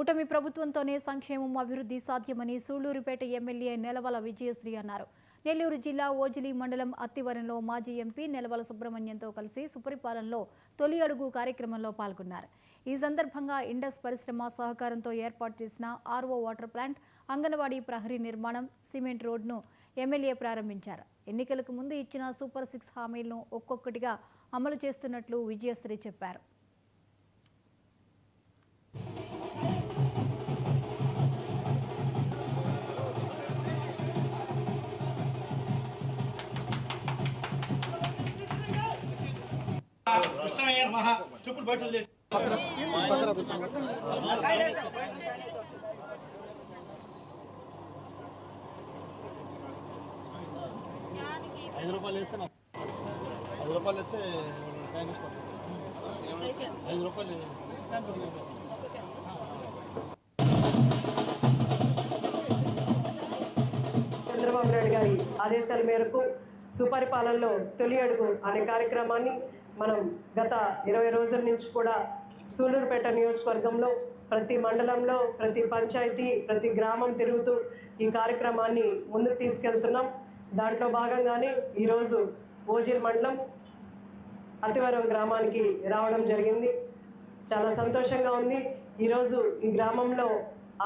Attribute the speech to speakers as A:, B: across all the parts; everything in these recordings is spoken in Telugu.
A: కూటమి ప్రభుత్వంతోనే సంక్షేమం అభివృద్ధి సాధ్యమని సూళ్లూరుపేట ఎమ్మెల్యే నెలవల విజయశ్రీ అన్నారు. నెల్లూరు జిల్లా ఓజిలి మండలం అత్తివరంలో మాజీ ఎంపీ నెలవల సుబ్రహ్మణ్యంతో కలిసి సుపరిపాలనలో తొలి అడుగు కార్యక్రమంలో పాల్గొన్నారు. ఈ సందర్భంగా ఇండస్ పరిశ్రమ సహకారంతో ఏర్పాటు చేసిన ఆర్ఓ వాటర్ ప్లాంట్, అంగన్వాడీ ప్రహరీ నిర్మాణం, సిమెంట్ రోడ్ను ఎమ్మెల్యే ప్రారంభించారు. ఎన్నికలకు ముందు ఇచ్చిన సూపర్ 6 హామీలను ఒక్కొక్కటిగా అమలు చేస్తున్నట్లు విజయశ్రీ చెప్పారు.
B: చెప్పులు బయటలు చేసి ₹5 వేస్తే ₹5 వేస్తే ₹5
C: చంద్రబాబు నాయుడు గారి ఆదేశాల మేరకు సుపరిపాలనలో తొలి అడుగు అనే కార్యక్రమాన్ని మనం గత 20 రోజుల నుంచి కూడా సూళ్లూరుపేట నియోజకవర్గంలో ప్రతి మండలంలో, ప్రతి పంచాయతీ, ప్రతి గ్రామం తిరుగుతూ ఈ కార్యక్రమాన్ని ముందుకు తీసుకెళ్తున్నాం. దాంట్లో భాగంగానే ఈరోజు ఓజిలి మండలం అతివరం గ్రామానికి రావడం జరిగింది. చాలా సంతోషంగా ఉంది. ఈరోజు ఈ గ్రామంలో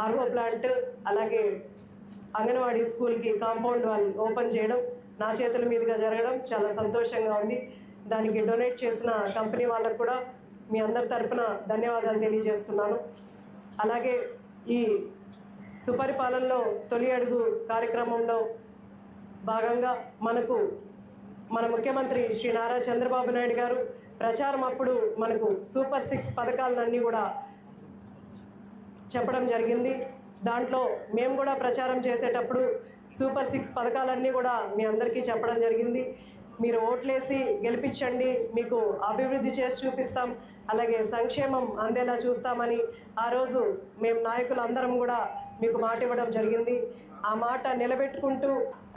C: ఆర్ఓ ప్లాంట్, అలాగే అంగన్వాడీ స్కూల్కి కాంపౌండ్ వాల్ ఓపెన్ చేయడం నా చేతుల మీదుగా జరగడం చాలా సంతోషంగా ఉంది. దానికి డొనేట్ చేసిన కంపెనీ వాళ్ళకు కూడా మీ అందరి తరపున ధన్యవాదాలు తెలియజేస్తున్నాను. అలాగే ఈ సుపరిపాలనలో తొలి అడుగు కార్యక్రమంలో భాగంగా మన ముఖ్యమంత్రి శ్రీ నారా చంద్రబాబు నాయుడు గారు ప్రచారం అప్పుడు మనకు సూపర్ 6 పథకాలన్నీ కూడా చెప్పడం జరిగింది. దాంట్లో మేము కూడా ప్రచారం చేసేటప్పుడు సూపర్ 6 పథకాలన్నీ కూడా మీ అందరికీ చెప్పడం జరిగింది. మీరు ఓట్లేసి గెలిపించండి, మీకు అభివృద్ధి చేసి చూపిస్తాం, అలాగే సంక్షేమం అందేలా చూస్తామని ఆ రోజు మేము నాయకులందరం కూడా మీకు మాట ఇవ్వడం జరిగింది. ఆ మాట నిలబెట్టుకుంటూ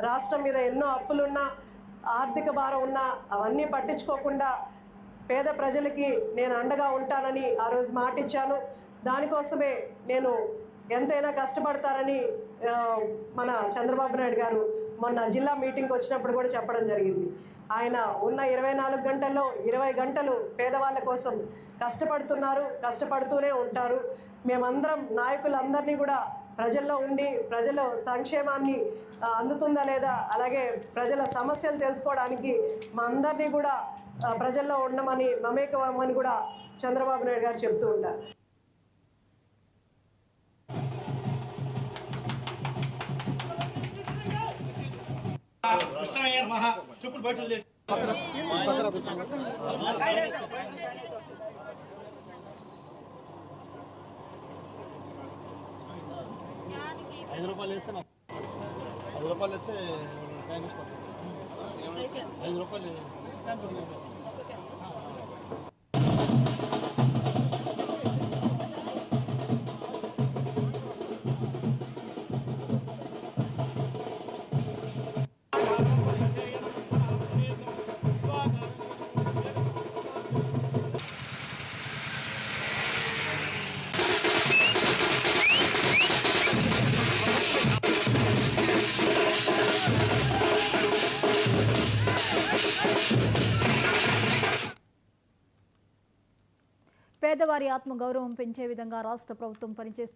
C: రాష్ట్రం మీద ఎన్నో అప్పులున్నా, ఆర్థిక భారం ఉన్నా అవన్నీ పట్టించుకోకుండా పేద ప్రజలకి నేను అండగా ఉంటానని ఆ రోజు మాట ఇచ్చాను. దానికోసమే నేను ఎంతైనా కష్టపడతారని మన చంద్రబాబు నాయుడు గారు మొన్న జిల్లా మీటింగ్కి వచ్చినప్పుడు కూడా చెప్పడం జరిగింది. ఆయన ఉన్న 24 గంటల్లో 20 గంటలు పేదవాళ్ళ కోసం కష్టపడుతున్నారు, కష్టపడుతూనే ఉంటారు. మేమందరం నాయకులందరినీ కూడా ప్రజల్లో ఉండి ప్రజల సంక్షేమాన్ని అందుతుందా లేదా, అలాగే ప్రజల సమస్యలు తెలుసుకోవడానికి మా అందరినీ కూడా ప్రజల్లో ఉండమని, మమేకమని కూడా చంద్రబాబు నాయుడు గారు చెప్తూ ఉంటారు.
B: చెప్పులు బయటలు చేసి
D: ₹5 వేస్తే ₹5 వేస్తే ₹5
A: పేదవారి ఆత్మగౌరవం పెంచే విధంగా రాష్ట్ర ప్రభుత్వం పనిచేస్తుంది.